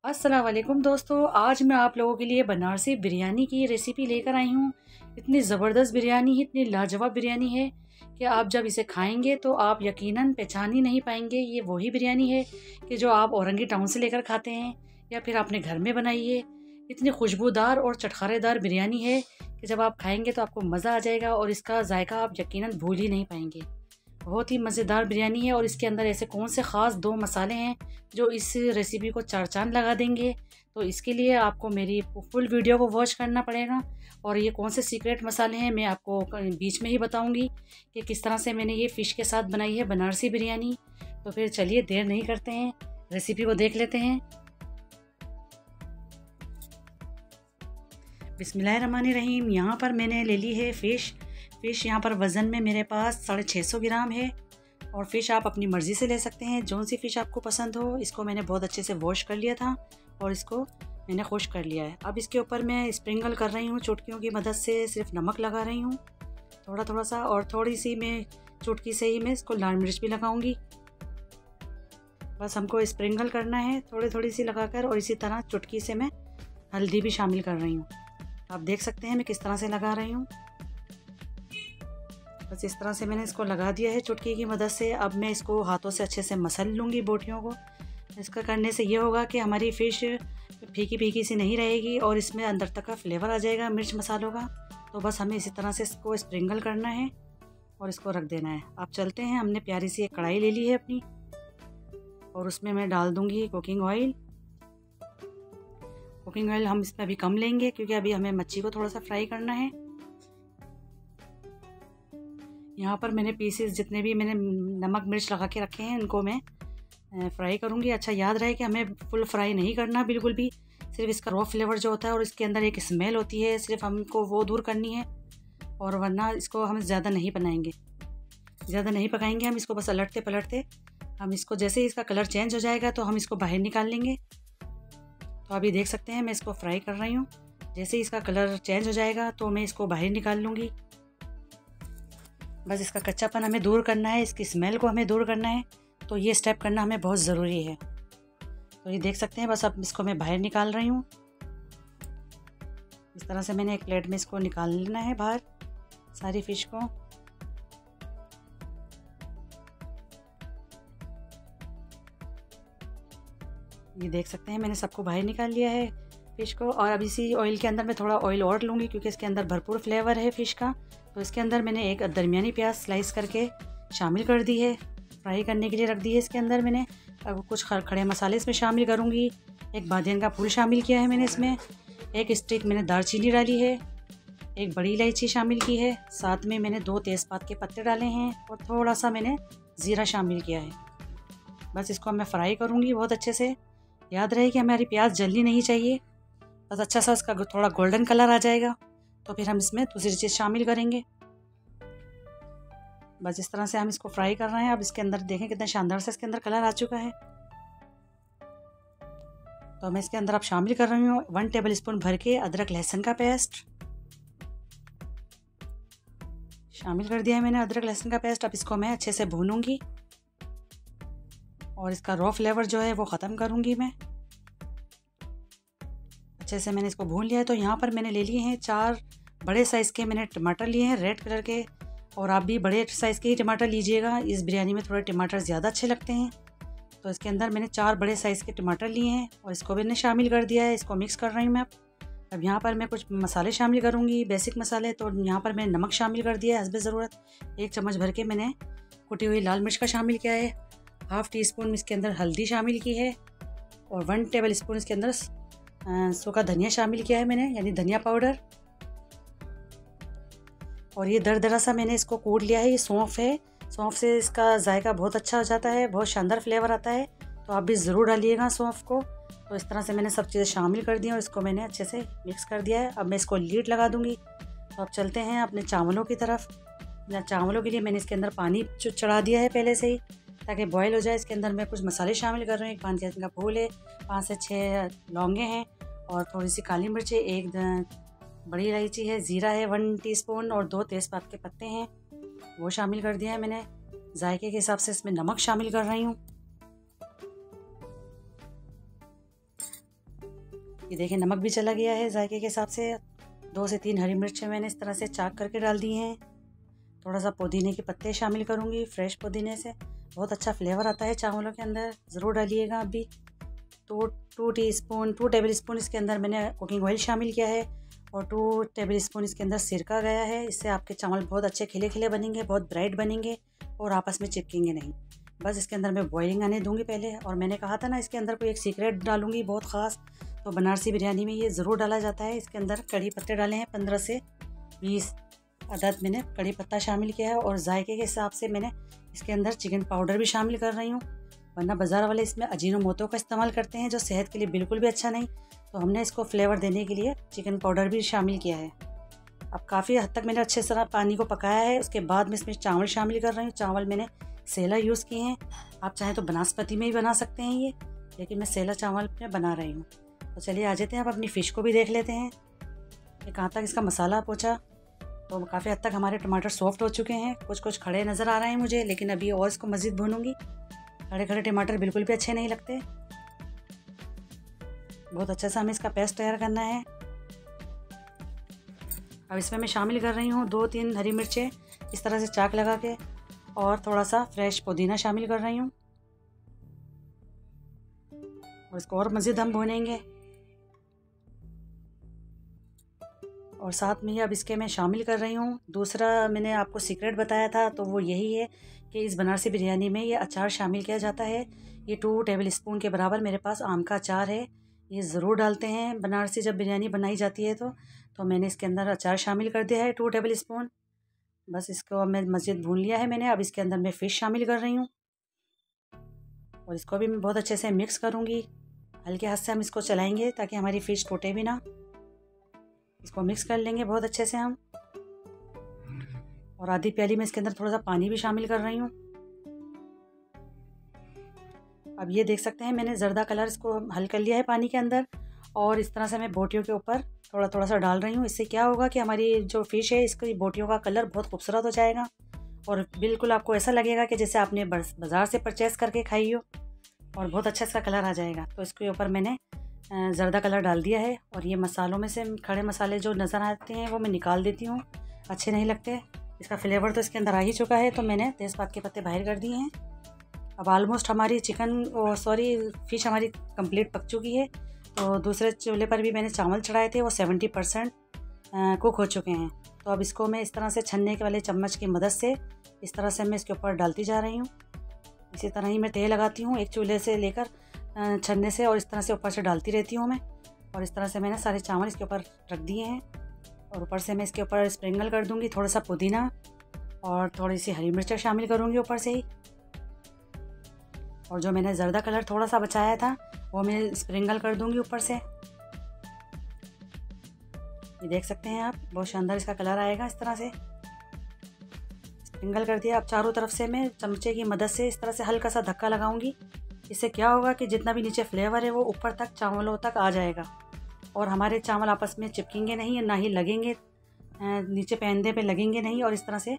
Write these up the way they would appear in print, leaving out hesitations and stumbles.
अस्सलाम वालेकुम दोस्तों, आज मैं आप लोगों के लिए बनारसी बिरयानी की रेसिपी लेकर आई हूँ। इतनी ज़बरदस्त बिरयानी है, इतनी लाजवाब बिरयानी है कि आप जब इसे खाएंगे तो आप यकीनन पहचान ही नहीं पाएंगे। ये वही बिरयानी है कि जो आप औरंगी टाउन से लेकर खाते हैं या फिर आपने घर में बनाई है। इतनी खुशबूदार और चटखारेदार बिरयानी है कि जब आप खाएंगे तो आपको मज़ा आ जाएगा और इसका जायका आप यकीनन भूल ही नहीं पाएंगे। बहुत ही मज़ेदार बिरयानी है और इसके अंदर ऐसे कौन से ख़ास 2 मसाले हैं जो इस रेसिपी को चार चाँद लगा देंगे। तो इसके लिए आपको मेरी फुल वीडियो को वॉच करना पड़ेगा और ये कौन से सीक्रेट मसाले हैं मैं आपको बीच में ही बताऊंगी कि किस तरह से मैंने ये फ़िश के साथ बनाई है बनारसी बिरयानी। तो फिर चलिए देर नहीं करते हैं, रेसिपी को देख लेते हैं। बिस्मिल्लाहिर्रहमानिर्रहीम। यहाँ पर मैंने ले ली है फ़िश यहाँ पर वज़न में मेरे पास 650 ग्राम है और फ़िश आप अपनी मर्ज़ी से ले सकते हैं, जौन सी फ़िश आपको पसंद हो। इसको मैंने बहुत अच्छे से वॉश कर लिया था और इसको मैंने खुश कर लिया है। अब इसके ऊपर मैं स्प्रिंकल कर रही हूँ चुटकियों की मदद से, सिर्फ नमक लगा रही हूँ थोड़ा थोड़ा सा, और थोड़ी सी मैं चुटकी से ही मैं इसको लाल मिर्च भी लगाऊंगी। बस हमको स्प्रिंकल करना है थोड़ी थोड़ी सी लगाकर, और इसी तरह चुटकी से मैं हल्दी भी शामिल कर रही हूँ। आप देख सकते हैं मैं किस तरह से लगा रही हूँ। बस इस तरह से मैंने इसको लगा दिया है चुटकी की मदद से। अब मैं इसको हाथों से अच्छे से मसल लूँगी बोटियों को। इसका करने से ये होगा कि हमारी फ़िश फीकी फीकी सी नहीं रहेगी और इसमें अंदर तक का फ्लेवर आ जाएगा मिर्च मसालों का। तो बस हमें इसी तरह से इसको स्प्रिंकल करना है और इसको रख देना है। आप चलते हैं, हमने प्यारी सी एक कढ़ाई ले ली है अपनी और उसमें मैं डाल दूँगी कुकिंग ऑयल। कुकिंग ऑयल हम इसमें अभी कम लेंगे क्योंकि अभी हमें मच्छी को थोड़ा सा फ्राई करना है। यहाँ पर मैंने पीसेस जितने भी मैंने नमक मिर्च लगा के रखे हैं उनको मैं फ्राई करूँगी। अच्छा याद रहे कि हमें फुल फ्राई नहीं करना बिल्कुल भी, सिर्फ इसका रॉ फ्लेवर जो होता है और इसके अंदर एक स्मेल होती है सिर्फ हमको वो दूर करनी है, और वरना इसको हम ज़्यादा नहीं पकाएंगे हम इसको बस पलटते पलटते हम इसको, जैसे ही इसका कलर चेंज हो जाएगा तो हम इसको बाहर निकाल लेंगे। तो अभी देख सकते हैं मैं इसको फ्राई कर रही हूँ। जैसे ही इसका कलर चेंज हो जाएगा तो मैं इसको बाहर निकाल लूँगी। बस इसका कच्चापन हमें दूर करना है, इसकी स्मेल को हमें दूर करना है, तो ये स्टेप करना हमें बहुत ज़रूरी है। तो ये देख सकते हैं बस अब इसको मैं बाहर निकाल रही हूँ। इस तरह से मैंने एक प्लेट में इसको निकाल लेना है बाहर सारी फ़िश को। ये देख सकते हैं मैंने सबको बाहर निकाल लिया है फ़िश को। और अब इसी ऑयल के अंदर मैं थोड़ा ऑयल और लूँगी क्योंकि इसके अंदर भरपूर फ्लेवर है फ़िश का। तो इसके अंदर मैंने एक दरमियानी प्याज स्लाइस करके शामिल कर दी है, फ्राई करने के लिए रख दी है इसके अंदर मैंने। अब कुछ खड़े मसाले इसमें शामिल करूँगी। एक बादियन का फूल शामिल किया है मैंने इसमें, एक स्टिक मैंने दालचीनी डाली है, एक बड़ी इलायची शामिल की है, साथ में मैंने 2 तेज़पात के पत्ते डाले हैं और थोड़ा सा मैंने ज़ीरा शामिल किया है। बस इसको मैं फ्राई करूँगी बहुत अच्छे से। याद रहे कि हमारी प्याज जलनी नहीं चाहिए, बस अच्छा सा इसका थोड़ा गोल्डन कलर आ जाएगा तो फिर हम इसमें दूसरी चीज़ शामिल करेंगे। बस इस तरह से हम इसको फ्राई कर रहे हैं। अब इसके अंदर देखें कितना शानदार से इसके अंदर कलर आ चुका है। तो मैं इसके अंदर अब शामिल कर रही हूँ 1 टेबल स्पून भर के अदरक लहसुन का पेस्ट शामिल कर दिया है मैंने, अदरक लहसुन का पेस्ट। अब इसको मैं अच्छे से भूनूंगी और इसका रॉ फ्लेवर जो है वो ख़त्म करूँगी मैं। अच्छे से मैंने इसको भून लिया है। तो यहाँ पर मैंने ले लिए हैं 4 बड़े साइज़ के मैंने टमाटर लिए हैं रेड कलर के, और आप भी बड़े साइज़ के ही टमाटर लीजिएगा, इस बिरयानी में थोड़े टमाटर ज़्यादा अच्छे लगते हैं। तो इसके अंदर मैंने 4 बड़े साइज़ के टमाटर लिए हैं और इसको मैंने शामिल कर दिया है। इसको मिक्स कर रही हूँ मैं। अब यहाँ पर मैं कुछ मसाले शामिल करूँगी, बेसिक मसाले। तो यहाँ पर मैंने नमक शामिल कर दिया है हस्बे ज़रूरत। 1 चम्मच भर के मैंने कुटी हुई लाल मिर्च का शामिल किया है। हाफ़ टी स्पून इसके अंदर हल्दी शामिल की है और 1 टेबल स्पून इसके अंदर सूखा धनिया शामिल किया है मैंने, यानी धनिया पाउडर। और ये दरदरा सा मैंने इसको कूट लिया है। ये सौंफ है, सौंफ से इसका जायका बहुत अच्छा हो जाता है, बहुत शानदार फ्लेवर आता है। तो आप भी ज़रूर डालिएगा सौंफ को। तो इस तरह से मैंने सब चीज़ें शामिल कर दी और इसको मैंने अच्छे से मिक्स कर दिया है। अब मैं इसको लीड लगा दूँगी। तो अब चलते हैं अपने चावलों की तरफ। चावलों के लिए मैंने इसके अंदर पानी चढ़ा दिया है पहले से ही ताकि बॉयल हो जाए। इसके अंदर मैं कुछ मसाले शामिल कर रही हूँ। 1 पान का फूल है, 5 से 6 लौंगे हैं और थोड़ी सी काली मिर्च है, 1 बड़ी इलायची है, ज़ीरा है 1 टीस्पून और 2 तेज़पात के पत्ते हैं, वो शामिल कर दिया है मैंने। जायके के हिसाब से इसमें नमक शामिल कर रही हूँ। ये देखिए नमक भी चला गया है जायके के हिसाब से। 2 से 3 हरी मिर्चें मैंने इस तरह से चाक करके डाल दी हैं। थोड़ा सा पुदीने के पत्ते शामिल करूँगी, फ्रेश पुदीने से बहुत अच्छा फ्लेवर आता है चावलों के अंदर, ज़रूर डालिएगा आप भी। तो 2 टेबल स्पून इसके अंदर मैंने कुकिंग ऑयल शामिल किया है और 2 टेबल स्पून इसके अंदर सिरका गया है। इससे आपके चावल बहुत अच्छे खिले खिले बनेंगे, बहुत ब्राइट बनेंगे और आपस में चिपकेंगे नहीं। बस इसके अंदर मैं बॉइलिंग आने दूंगी पहले। और मैंने कहा था ना इसके अंदर कोई एक सीक्रेट डालूंगी बहुत ख़ास, तो बनारसी बिरयानी में ये ज़रूर डाला जाता है। इसके अंदर कड़ी पत्ते डाले हैं 15 से 20 अदद मैंने कड़ी पत्ता शामिल किया है। और जायके के हिसाब से मैंने इसके अंदर चिकन पाउडर भी शामिल कर रही हूँ, वरना बाज़ार वाले इसमें अजीनोमोटो का इस्तेमाल करते हैं जो सेहत के लिए बिल्कुल भी अच्छा नहीं। तो हमने इसको फ्लेवर देने के लिए चिकन पाउडर भी शामिल किया है। अब काफ़ी हद तक मैंने अच्छे से पानी को पकाया है। उसके बाद मैं इसमें चावल शामिल कर रही हूँ। चावल मैंने सेला यूज़ किए हैं, आप चाहें तो बनास्पति में ही बना सकते हैं ये, लेकिन मैं सेला चावल में बना रही हूँ। तो चलिए आ जाते हैं, अब अपनी फ़िश को भी देख लेते हैं कि कहाँ तक इसका मसाला पहुँचा। तो काफ़ी हद तक हमारे टमाटर सॉफ्ट हो चुके हैं, कुछ कुछ खड़े नज़र आ रहे हैं मुझे, लेकिन अभी और इसको मज़ीद भूनूंगी। खड़े खड़े टमाटर बिल्कुल भी अच्छे नहीं लगते। बहुत अच्छा सा हमें इसका पेस्ट तैयार करना है। अब इसमें मैं शामिल कर रही हूँ 2-3 हरी मिर्चें इस तरह से चाक लगा के, और थोड़ा सा फ्रेश पुदीना शामिल कर रही हूँ और इसको और मज़ीद हम भूनेंगे। और साथ में ही अब इसके मैं शामिल कर रही हूँ, दूसरा मैंने आपको सीक्रेट बताया था तो वो यही है कि इस बनारसी बिरयानी में ये अचार शामिल किया जाता है। ये 2 टेबल स्पून के बराबर मेरे पास आम का अचार है, ये ज़रूर डालते हैं बनारसी जब बिरयानी बनाई जाती है। तो मैंने इसके अंदर अचार शामिल कर दिया है 2 टेबल स्पून। बस इसको मैं मज़ीद भून लिया है मैंने। अब इसके अंदर मैं फ़िश शामिल कर रही हूँ और इसको भी मैं बहुत अच्छे से मिक्स करूँगी। हल्के हाथ से हम इसको चलाएंगे ताकि हमारी फ़िश टूटे भी ना। इसको मिक्स कर लेंगे बहुत अच्छे से हम। और आधी प्याली में इसके अंदर थोड़ा सा पानी भी शामिल कर रही हूँ। अब ये देख सकते हैं मैंने ज़र्दा कलर इसको हल कर लिया है पानी के अंदर, और इस तरह से मैं बोटियों के ऊपर थोड़ा थोड़ा सा डाल रही हूँ। इससे क्या होगा कि हमारी जो फ़िश है इसकी बोटियों का कलर बहुत खूबसूरत हो जाएगा और बिल्कुल आपको ऐसा लगेगा कि जैसे आपने बाज़ार से परचेस करके खाई हो, और बहुत अच्छा इसका कलर आ जाएगा। तो इसके ऊपर मैंने ज़र्दा कलर डाल दिया है। और ये मसालों में से खड़े मसाले जो नज़र आते हैं वो मैं निकाल देती हूँ, अच्छे नहीं लगते। इसका फ्लेवर तो इसके अंदर आ ही चुका है, तो मैंने तेज़पात के पत्ते बाहर कर दिए हैं। अब ऑलमोस्ट हमारी फ़िश हमारी कंप्लीट पक चुकी है। तो दूसरे चूल्हे पर भी मैंने चावल चढ़ाए थे, वो 70% कुक हो चुके हैं। तो अब इसको मैं इस तरह से छन्ने के वाले चम्मच की मदद से इस तरह से मैं इसके ऊपर डालती जा रही हूँ। इसी तरह ही मैं तेल लगाती हूँ, एक चूल्हे से लेकर छन्ने से, और इस तरह से ऊपर से डालती रहती हूँ मैं। और इस तरह से मैंने सारे चावल इसके ऊपर रख दिए हैं। और ऊपर से मैं इसके ऊपर स्प्रिंकल कर दूँगी थोड़ा सा पुदीना, और थोड़ी सी हरी मिर्च शामिल करूँगी ऊपर से ही। और जो मैंने ज़र्दा कलर थोड़ा सा बचाया था वो मैं स्प्रिंकल कर दूँगी ऊपर से। ये देख सकते हैं आप, बहुत शानदार इसका कलर आएगा। इस तरह से स्प्रिंकल कर दिया। अब चारों तरफ से मैं चमचे की मदद से इस तरह से हल्का सा धक्का लगाऊंगी। इससे क्या होगा कि जितना भी नीचे फ्लेवर है वो ऊपर तक चावलों तक आ जाएगा, और हमारे चावल आपस में चिपकेंगे नहीं, ना ही लगेंगे नीचे पैंदे पे लगेंगे नहीं, और इस तरह से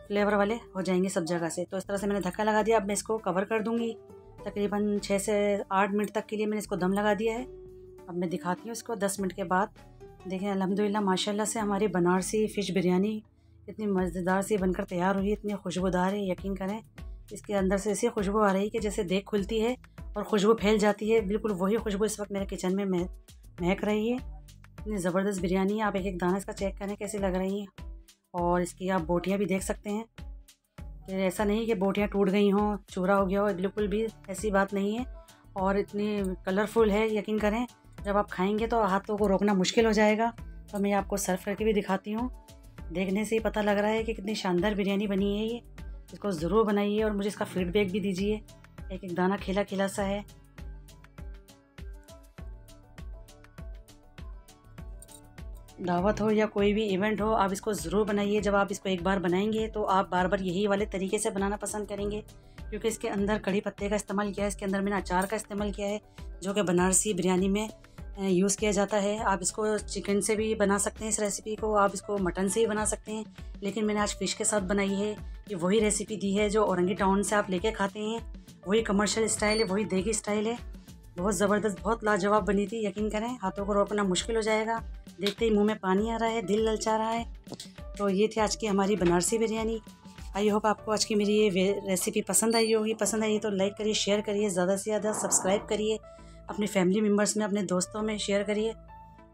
फ्लेवर वाले हो जाएंगे सब जगह से। तो इस तरह से मैंने धक्का लगा दिया। अब मैं इसको कवर कर दूँगी तकरीबन 6 से 8 मिनट तक के लिए मैंने इसको दम लगा दिया है। अब मैं दिखाती हूँ इसको 10 मिनट के बाद। देखें अल्हम्दुलिल्लाह माशाल्लाह से हमारी बनारसी फ़िश बिरयानी इतनी मज़ेदार सी बनकर तैयार हुई, इतनी खुशबूदार है। यकीन करें इसके अंदर से ऐसी खुशबू आ रही है कि जैसे देख खुलती है और खुशबू फैल जाती है। बिल्कुल वही खुशबू इस वक्त मेरे किचन में महक रही है। इतनी ज़बरदस्त बिरयानी है। आप एक एक दाना इसका चेक करें कैसी लग रही है। और इसकी आप बोटियाँ भी देख सकते हैं कि ऐसा नहीं कि बोटियाँ टूट गई हों, चूरा हो गया हो, बिल्कुल भी ऐसी बात नहीं है। और इतनी कलरफुल है, यकीन करें जब आप खाएंगे तो हाथों को रोकना मुश्किल हो जाएगा। तो मैं आपको सर्व करके भी दिखाती हूँ। देखने से ही पता लग रहा है कि कितनी शानदार बिरयानी बनी है ये। इसको ज़रूर बनाइए और मुझे इसका फीडबैक भी दीजिए। एक एक दाना खिला खिला सा है। दावत हो या कोई भी इवेंट हो, आप इसको ज़रूर बनाइए। जब आप इसको एक बार बनाएंगे तो आप बार बार यही वाले तरीके से बनाना पसंद करेंगे, क्योंकि इसके अंदर कड़ी पत्ते का इस्तेमाल किया है, इसके अंदर मैंने अचार का इस्तेमाल किया है जो कि बनारसी बिरयानी में यूज़ किया जाता है। आप इसको चिकन से भी बना सकते हैं, इस रेसिपी को आप इसको मटन से भी बना सकते हैं, लेकिन मैंने आज फ़िश के साथ बनाई है। ये वही रेसिपी दी है जो औरंगी टाउन से आप लेके खाते हैं, वही कमर्शियल स्टाइल है, वही देगी स्टाइल है। बहुत ज़बरदस्त, बहुत लाजवाब बनी थी। यकीन करें, हाथों को रोकना मुश्किल हो जाएगा। देखते ही मुंह में पानी आ रहा है, दिल ललचा रहा है। तो ये थी आज की हमारी बनारसी बिरयानी। आई होप आपको आज की मेरी ये रेसिपी पसंद आई होगी। पसंद आई तो लाइक करिए, शेयर करिए, ज़्यादा से ज़्यादा सब्सक्राइब करिए, अपने फैमिली मेम्बर्स में, अपने दोस्तों में शेयर करिए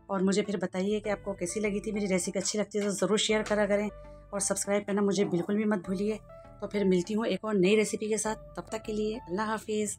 और मुझे फिर बताइए कि आपको कैसी लगी थी। मेरी रेसिपी अच्छी लगती है तो ज़रूर शेयर करा करें और सब्सक्राइब करना मुझे बिल्कुल भी मत भूलिए। तो फिर मिलती हूँ एक और नई रेसिपी के साथ। तब तक के लिए अल्लाह हाफिज़।